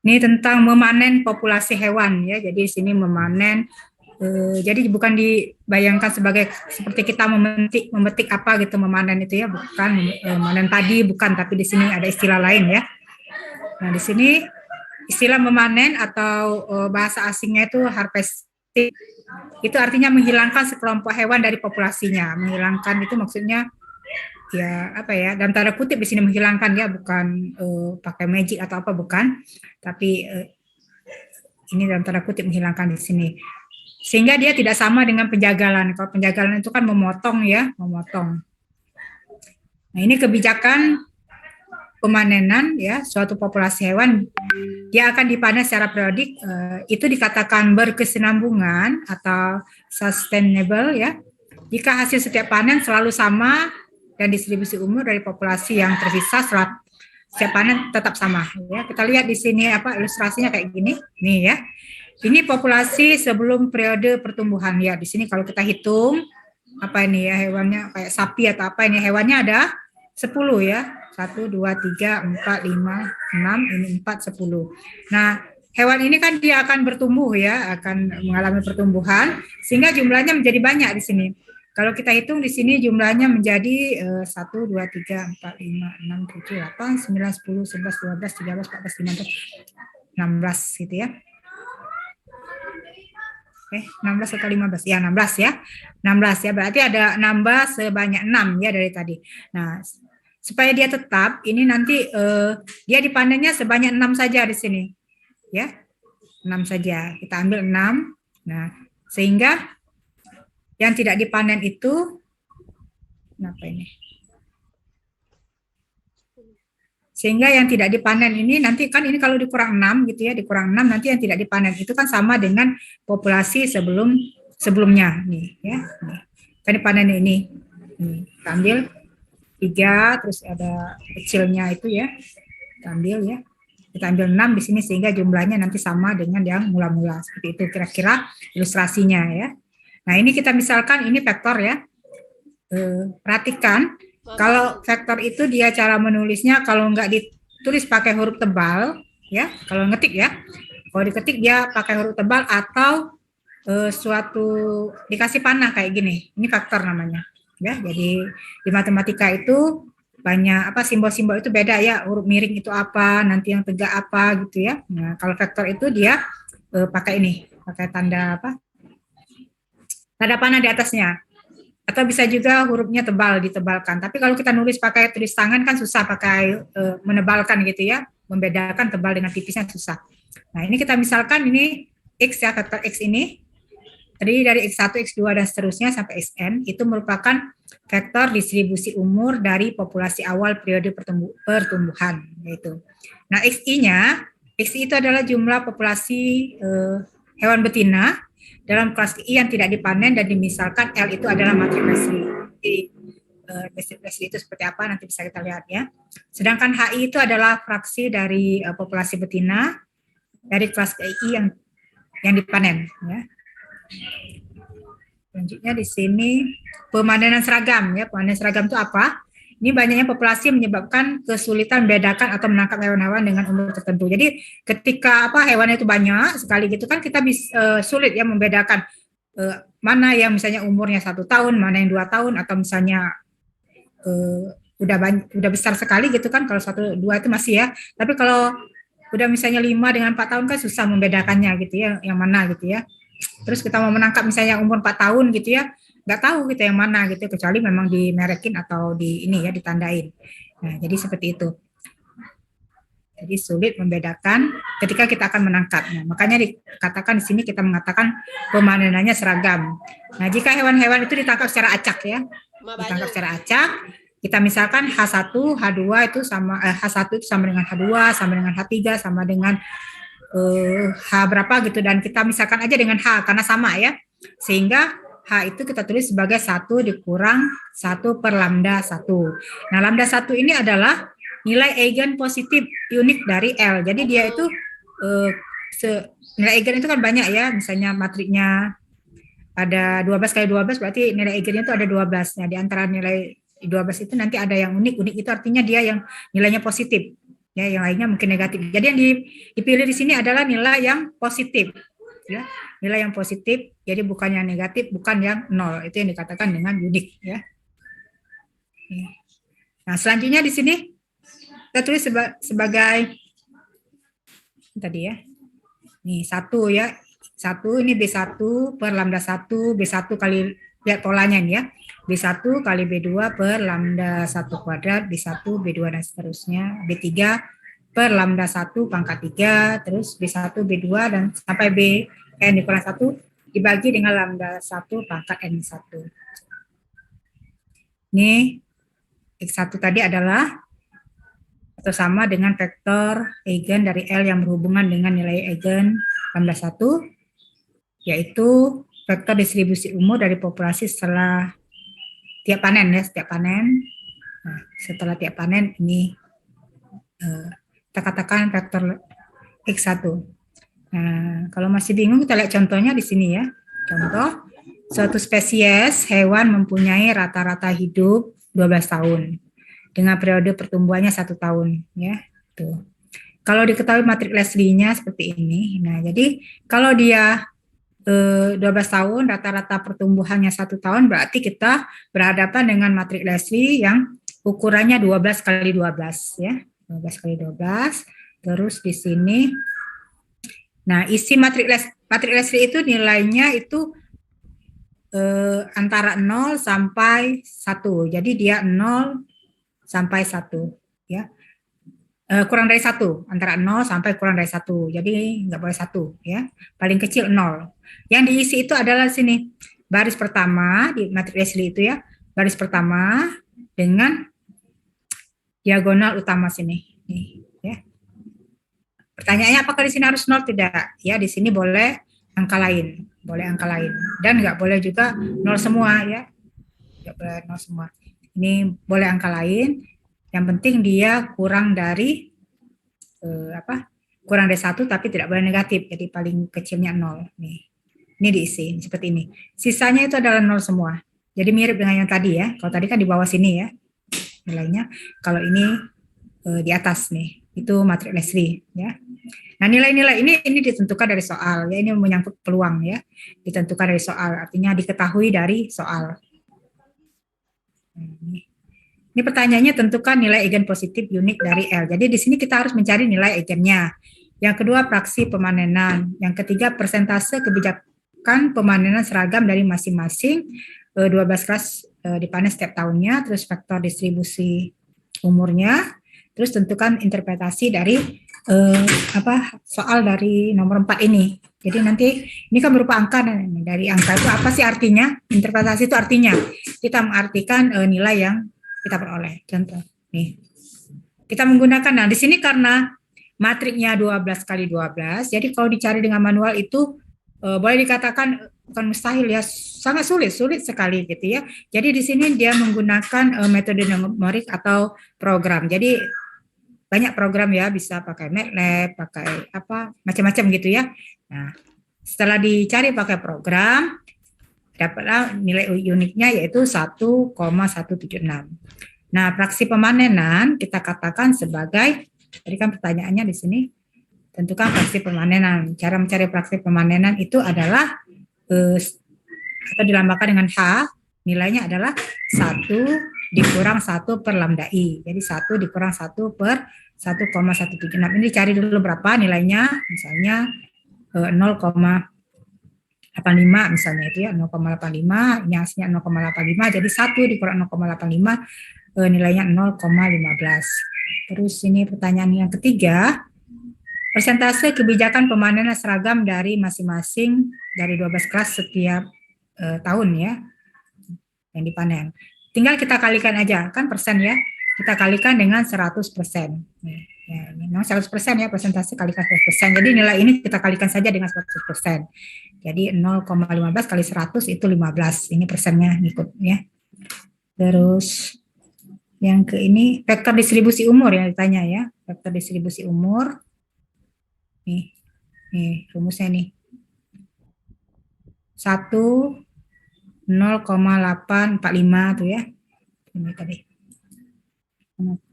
Ini tentang memanen populasi hewan ya. Jadi di sini memanen. Jadi bukan dibayangkan sebagai seperti kita memetik apa gitu, memanen itu ya, bukan memanen padi, bukan. Tapi di sini ada istilah lain ya. Nah di sini istilah memanen atau bahasa asingnya itu harvesting. Itu artinya menghilangkan sekelompok hewan dari populasinya. Menghilangkan itu maksudnya ya apa ya, dalam tanda kutip di sini menghilangkan ya, bukan pakai magic atau apa, bukan, tapi ini dalam tanda kutip menghilangkan di sini, sehingga dia tidak sama dengan penjagalan. Kalau penjagalan itu kan memotong ya, memotong. Nah ini kebijakan pemanenan ya, suatu populasi hewan dia akan dipanen secara periodik, itu dikatakan berkesinambungan atau sustainable ya, jika hasil setiap panen selalu sama dan distribusi umur dari populasi yang tersisa setelah setiap panen tetap sama ya. Kita lihat di sini apa ilustrasinya kayak gini nih ya. Ini populasi sebelum periode pertumbuhan ya. Di sini kalau kita hitung apa ini ya, hewannya kayak sapi atau apa ini, hewannya ada 10 ya. 1, 2, 3, 4, 5, 6, ini 4, 10. Nah, hewan ini kan dia akan bertumbuh ya, akan mengalami pertumbuhan sehingga jumlahnya menjadi banyak di sini. Kalau kita hitung di sini jumlahnya menjadi 1, 2, 3, 4, 5, 6, 7, 8, 9, 10, 11, 12, 13, 14, 15, 16 gitu ya. 16 atau 15? Ya, 16 ya. 16 ya, berarti ada nambah sebanyak 6 ya dari tadi. Nah, supaya dia tetap, ini nanti dia dipanennya sebanyak 6 saja di sini. Ya, 6 saja. Kita ambil 6. Nah, sehingga yang tidak dipanen itu, kenapa ini? Sehingga yang tidak dipanen ini nanti kan ini kalau dikurang 6 gitu ya, dikurang 6 nanti yang tidak dipanen itu kan sama dengan populasi sebelumnya nih ya. Nih. Kan dipanen ini. Nih, kita ambil 3 terus ada kecilnya itu ya. Kita ambil ya. Kita ambil 6 di sini sehingga jumlahnya nanti sama dengan yang mula-mula. Seperti itu kira-kira ilustrasinya ya. Nah, ini kita misalkan ini vektor ya. Perhatikan kalau vektor itu dia cara menulisnya kalau nggak ditulis pakai huruf tebal ya, kalau ngetik ya, kalau diketik dia pakai huruf tebal atau suatu dikasih panah kayak gini, ini vektor namanya ya. Jadi di matematika itu banyak apa, simbol-simbol itu beda ya, huruf miring itu apa, nanti yang tegak apa gitu ya. Nah kalau vektor itu dia pakai ini, pakai tanda apa, tanda panah di atasnya, atau bisa juga hurufnya tebal ditebalkan. Tapi kalau kita nulis pakai tulis tangan kan susah, pakai menebalkan gitu ya, membedakan tebal dengan tipisnya susah. Nah ini kita misalkan ini X ya, vektor X ini terdiri dari X1, X2 dan seterusnya sampai Xn, itu merupakan vektor distribusi umur dari populasi awal periode pertumbuhan yaitu. Nah XI-nya, XI itu adalah jumlah populasi hewan betina dalam kelas I yang tidak dipanen dan dimisalkan L itu adalah matrik Leslie. Jadi matrik Leslie itu seperti apa nanti bisa kita lihat ya. Sedangkan HI itu adalah fraksi dari populasi betina dari kelas I yang dipanen ya. Selanjutnya di sini pemanenan seragam ya. Pemanenan seragam itu apa? Ini banyaknya populasi menyebabkan kesulitan membedakan atau menangkap hewan-hewan dengan umur tertentu. Jadi ketika apa hewan itu banyak sekali gitu kan kita bisa sulit ya membedakan mana yang misalnya umurnya 1 tahun, mana yang 2 tahun, atau misalnya udah besar sekali gitu kan, kalau 1, 2 itu masih ya. Tapi kalau udah misalnya 5 dengan 4 tahun kan susah membedakannya gitu ya, yang mana gitu ya. Terus kita mau menangkap misalnya umur 4 tahun gitu ya, nggak tahu kita yang mana gitu, kecuali memang dimerekin atau di ini ya, ditandain. Nah, jadi seperti itu. Jadi sulit membedakan ketika kita akan menangkapnya. Makanya dikatakan di sini kita mengatakan pemanenannya seragam. Nah, jika hewan-hewan itu ditangkap secara acak ya, ditangkap secara acak, kita misalkan H1, H2 itu sama H1 itu sama dengan H2, sama dengan H3, sama dengan H berapa gitu, dan kita misalkan aja dengan H karena sama ya, sehingga H itu kita tulis sebagai 1 dikurang 1 per lambda 1. Nah lambda 1 ini adalah nilai eigen positif unik dari L. Jadi dia itu nilai eigen itu kan banyak ya, misalnya matriknya ada 12 kali 12 berarti nilai eigennya itu ada 12. Nah di antara nilai 12 itu nanti ada yang unik. Unik itu artinya dia yang nilainya positif. ya, yang lainnya mungkin negatif. Jadi yang dipilih di sini adalah nilai yang positif, ya, nilai yang positif. Jadi bukan yang negatif, bukan yang nol. Itu yang dikatakan dengan unik, ya. Nah, selanjutnya di sini kita tulis sebagai tadi ya. Nih, satu ya. Satu ini B1 per lambda 1, B1 kali, lihat polanya nih ya. B1 kali B2 per lambda 1 kuadrat, B1, B2 dan seterusnya. B3 per lambda 1 pangkat 3, terus B1, B2 dan sampai B n dikurang 1 dibagi dengan lambda 1 pangkat N1. Ini X1 tadi adalah atau sama dengan vektor eigen dari L yang berhubungan dengan nilai eigen lambda 1, yaitu vektor distribusi umur dari populasi setelah tiap panen ya, setiap panen. Nah, setelah tiap panen ini kita katakan vektor X1. Nah, kalau masih bingung kita lihat contohnya di sini ya. Contoh, suatu spesies hewan mempunyai rata-rata hidup 12 tahun dengan periode pertumbuhannya 1 tahun ya. Tuh. Kalau diketahui matriks Leslie-nya seperti ini. Nah, jadi kalau dia 12 tahun, rata-rata pertumbuhannya 1 tahun, berarti kita berhadapan dengan matriks Leslie yang ukurannya 12 kali 12 ya. 12 kali 12. Terus di sini, nah isi matriks Leslie itu nilainya itu antara 0 sampai 1. Jadi dia 0 sampai 1 ya. Kurang dari 1, antara 0 sampai kurang dari 1. Jadi nggak boleh 1 ya. Paling kecil 0. Yang diisi itu adalah sini baris pertama di matriks Leslie itu ya. Baris pertama dengan diagonal utama sini. Nih, ya. Pertanyaannya apakah di sini harus 0? Tidak. Ya, di sini boleh angka lain. Boleh angka lain. Dan nggak boleh juga 0 semua ya. Nggak boleh 0 semua. Ini boleh angka lain. Yang penting dia kurang dari kurang dari 1 tapi tidak boleh negatif. Jadi paling kecilnya 0. Nih. Ini diisi seperti ini. Sisanya itu adalah 0 semua. Jadi mirip dengan yang tadi ya. Kalau tadi kan di bawah sini ya nilainya. Kalau ini di atas nih. Itu matriks Leslie ya. Nah, nilai-nilai ini ditentukan dari soal ya. Ini menyangkut peluang ya. Ditentukan dari soal, artinya diketahui dari soal. Ini pertanyaannya, tentukan nilai eigen positif unik dari L. Jadi di sini kita harus mencari nilai eigennya. Yang kedua, fraksi pemanenan. Yang ketiga, persentase kebijakan pemanenan seragam dari masing-masing 12 kelas dipanen setiap tahunnya, terus faktor distribusi umurnya, terus tentukan interpretasi dari soal dari nomor 4 ini. Jadi nanti ini kan berupa angka, dari angka itu apa sih artinya? Interpretasi itu artinya kita mengartikan nilai yang kita peroleh. Contoh nih, kita menggunakan, nah di sini karena matriknya 12 kali 12, jadi kalau dicari dengan manual itu boleh dikatakan bukan mustahil ya, sangat sulit sekali gitu ya. Jadi di sini dia menggunakan metode numerik atau program. Jadi banyak program ya, bisa pakai MATLAB, pakai apa macam-macam gitu ya. Nah, setelah dicari pakai program, dapatlah nilai uniknya yaitu 1,176. Nah, fraksi pemanenan kita katakan sebagai, tadi kan pertanyaannya di sini, tentukan fraksi pemanenan. Cara mencari fraksi pemanenan itu adalah atau dilambangkan dengan H, nilainya adalah 1 dikurang 1 per lambda I. Jadi 1 dikurang 1 per 1,176. Ini cari dulu berapa nilainya, misalnya 0,85 misalnya itu ya, 0,85, ini hasilnya 0,85, jadi 1 dikurang 0,85 nilainya 0,15. Terus ini pertanyaan yang ketiga, persentase kebijakan pemanenan seragam dari masing-masing dari 12 kelas setiap tahun ya yang dipanen. Tinggal kita kalikan aja, kan persen ya, kita kalikan dengan 100%. Ya, ini 100% ya, persentase kalikan 100%. Jadi nilai ini kita kalikan saja dengan 100%. Jadi 0,15 kali 100 itu 15. Ini persennya ngikut ya. Terus yang ke ini vektor distribusi umur yang ditanya ya. Vektor distribusi umur. Nih rumusnya nih. 0,845 tuh ya. Ini tadi.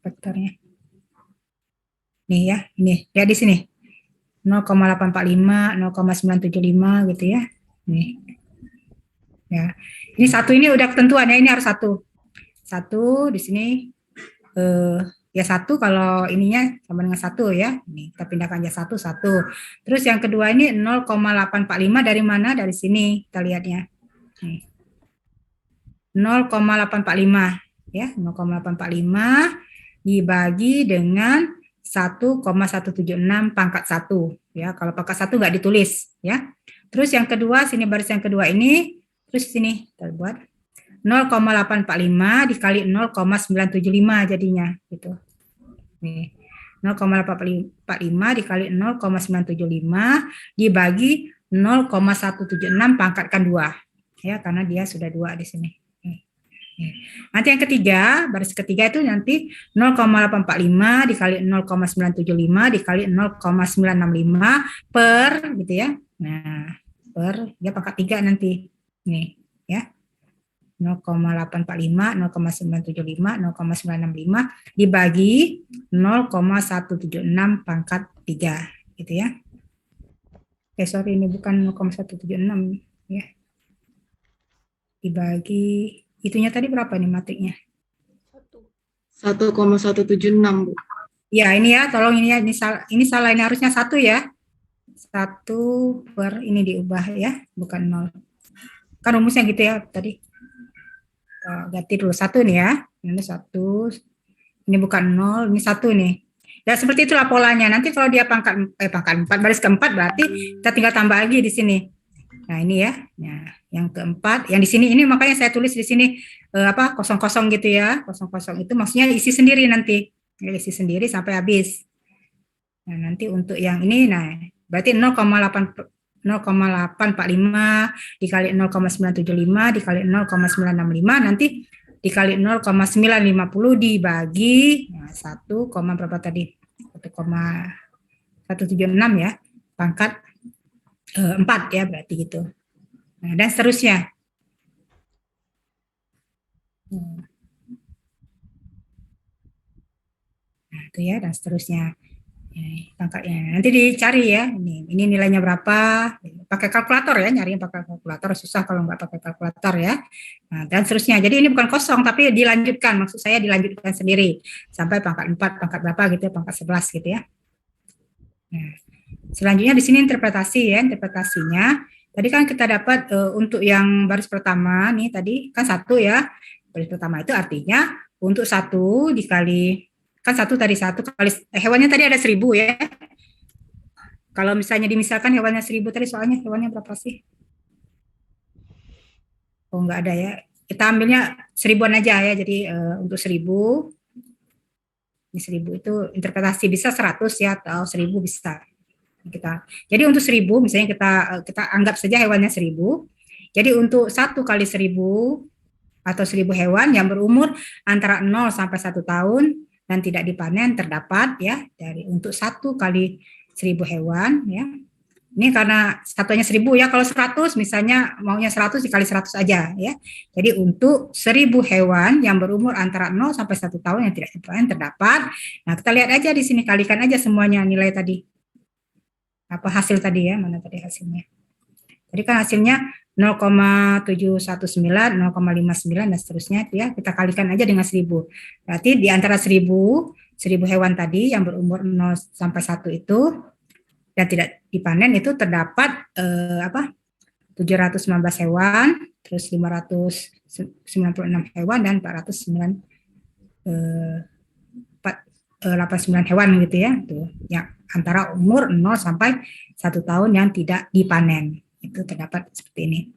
Vektornya. Nih ya, ini lihat di sini 0,845, 0,975 gitu ya. Nih. Ya. Ini satu ini udah ketentuan ya, ini harus satu. Satu di sini ya satu kalau ininya sama dengan satu ya. Nih, kita pindahkan aja satu satu. Terus yang kedua ini 0,845 dari mana? Dari sini kita lihatnya. Nih. 0,845 ya, 0,845 dibagi dengan 1,176 pangkat 1 ya. Kalau pangkat 1 nggak ditulis ya. Terus yang kedua sini baris yang kedua ini, terus sini kita buat 0,845 dikali 0,975 jadinya gitu. Nih. 0,845 dikali 0,975 dibagi 0,176 pangkatkan 2 ya, karena dia sudah 2 di sini. Nanti yang ketiga, baris ketiga itu nanti 0,845 dikali 0,975 dikali 0,965 per gitu ya. Nah, per dia pangkat 3 nanti. Nih, ya. 0,845, 0,975, 0,965 dibagi 0,176 pangkat 3 gitu ya. Sorry ini bukan 0,176 ya. Dibagi itunya tadi berapa nih matriknya? 1,176 Bu. Ya ini ya, tolong ini ya, ini salah, ini harusnya 1 ya. 1 per ini diubah ya, bukan 0. Kan rumusnya gitu ya tadi. Ganti dulu 1 nih ya. Ini 1. Ini bukan 0, ini 1 nih. Ya seperti itulah polanya. Nanti kalau dia pangkat 4 baris keempat berarti kita tinggal tambah lagi di sini. Nah, ini ya. Nah, yang keempat, yang di sini ini makanya saya tulis di sini kosong-kosong gitu ya. Kosong-kosong itu maksudnya isi sendiri nanti. Ya, isi sendiri sampai habis. Nah, nanti untuk yang ini nah, berarti 0,845 dikali 0,975 dikali 0,965 nanti dikali 0,950 dibagi nah, 1, berapa tadi? 1,176 ya. Pangkat 4 ya berarti gitu. Nah, dan seterusnya. Nah, itu ya dan seterusnya. Pangkatnya nanti dicari ya. Ini nilainya berapa? Pakai kalkulator ya, nyari pakai kalkulator susah kalau nggak pakai kalkulator ya. Nah, dan seterusnya. Jadi ini bukan kosong tapi dilanjutkan. Maksud saya dilanjutkan sendiri sampai pangkat 4, pangkat berapa gitu ya, pangkat 11 gitu ya. Nah, selanjutnya di sini interpretasi ya, interpretasinya. Tadi kan kita dapat untuk yang baris pertama nih tadi kan 1 ya. Baris pertama itu artinya untuk 1 dikali kan 1 tadi 1 kali hewannya tadi ada 1000 ya. Kalau misalnya dimisalkan hewannya 1000 tadi soalnya hewannya berapa sih? Oh enggak ada ya. Kita ambilnya 1000-an aja ya. Jadi untuk 1000 ini 1000 itu interpretasi bisa 100 ya atau 1000 bisa. Jadi untuk 1000 misalnya kita anggap saja hewannya 1000. Jadi untuk 1 kali 1000 atau 1000 hewan yang berumur antara 0 sampai 1 tahun dan tidak dipanen terdapat ya dari untuk 1 kali 1000 hewan ya. Ini karena satunya 1000 ya, kalau 100 misalnya maunya 100 dikali 100 aja ya. Jadi untuk 1000 hewan yang berumur antara 0 sampai 1 tahun yang tidak dipanen terdapat. Nah, kita lihat aja di sini kalikan aja semuanya nilai tadi. Apa hasil tadi ya, mana tadi hasilnya. Tadi kan hasilnya 0,719, 0,59 dan seterusnya ya, kita kalikan aja dengan 1000. Berarti di antara 1000 hewan tadi yang berumur 0 sampai 1 itu dan tidak dipanen itu terdapat 719 hewan, terus 596 hewan dan 489 hewan gitu ya. Tuh, yang antara umur 0 sampai 1 tahun yang tidak dipanen. Itu terdapat seperti ini.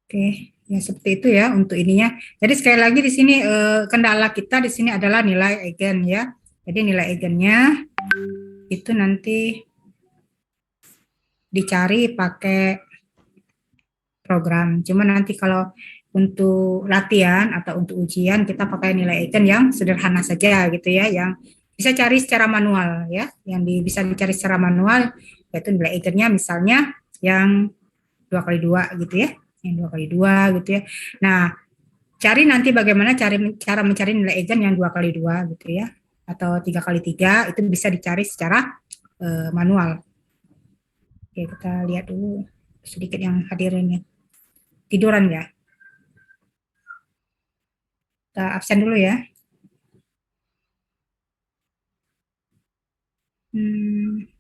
Oke, ya seperti itu ya untuk ininya. Jadi sekali lagi di sini kendala kita di sini adalah nilai eigen ya. Jadi nilai eigennya itu nanti dicari pakai program. Cuma nanti kalau untuk latihan atau untuk ujian kita pakai nilai eigen yang sederhana saja gitu ya, yang bisa cari secara manual ya, yang bisa dicari secara manual yaitu nilai eigennya misalnya yang 2 kali 2 gitu ya, yang 2 kali 2 gitu ya. Nah, cari nanti bagaimana cara mencari nilai egen yang 2 kali 2 gitu ya, atau 3 kali 3 itu bisa dicari secara manual. Oke, kita lihat dulu sedikit yang hadirin ya. Tiduran ya. Kita absen dulu ya. Hmm.